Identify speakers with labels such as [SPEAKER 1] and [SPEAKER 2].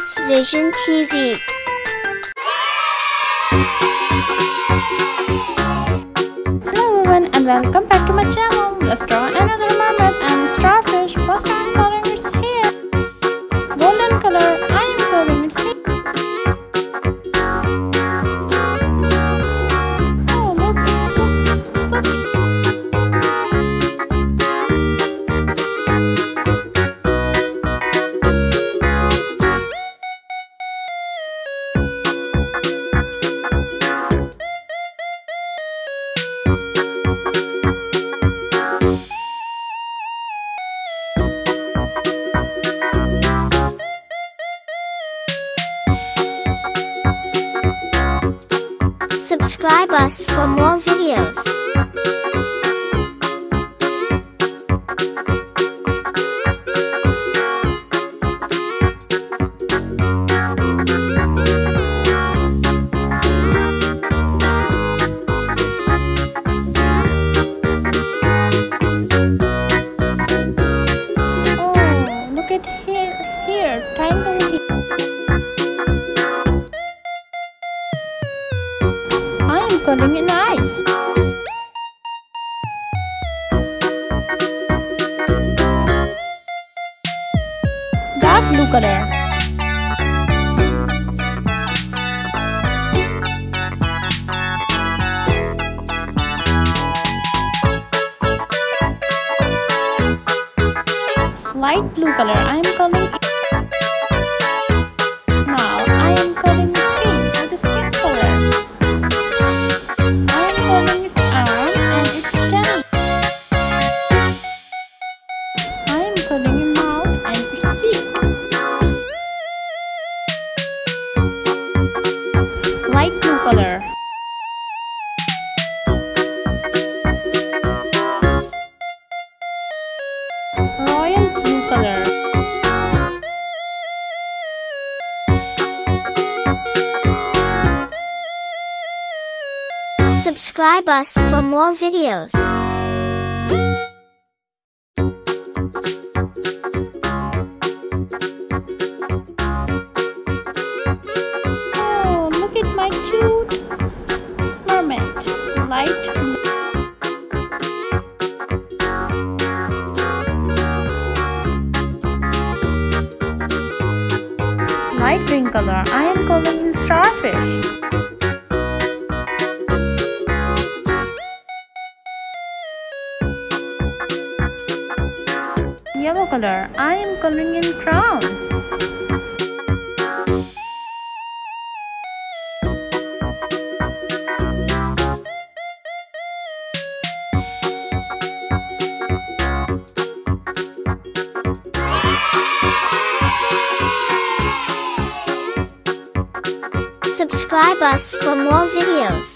[SPEAKER 1] Kids Vision TV.
[SPEAKER 2] Hello everyone and welcome back to my channel. Let's draw another mermaid and starfish. First I am coloring its hair. Golden color, I am coloring its hair. Oh look, it's so cute.
[SPEAKER 1] Subscribe us for more videos.
[SPEAKER 2] Oh, look at here, triangle here. I am coloring in eyes. Dark blue color. Light blue color. I am coloring. Now I am coloring its face with the skin color. I am coloring its arm and its tummy. I am coloring its mouth and its cheek. Light blue color. Royal blue color.
[SPEAKER 1] Subscribe us for more videos.
[SPEAKER 2] Oh, look at my cute mermaid. Light blue. Light green color. I am coloring starfish. Yellow color. I am coloring in crown.
[SPEAKER 1] Subscribe us for more videos.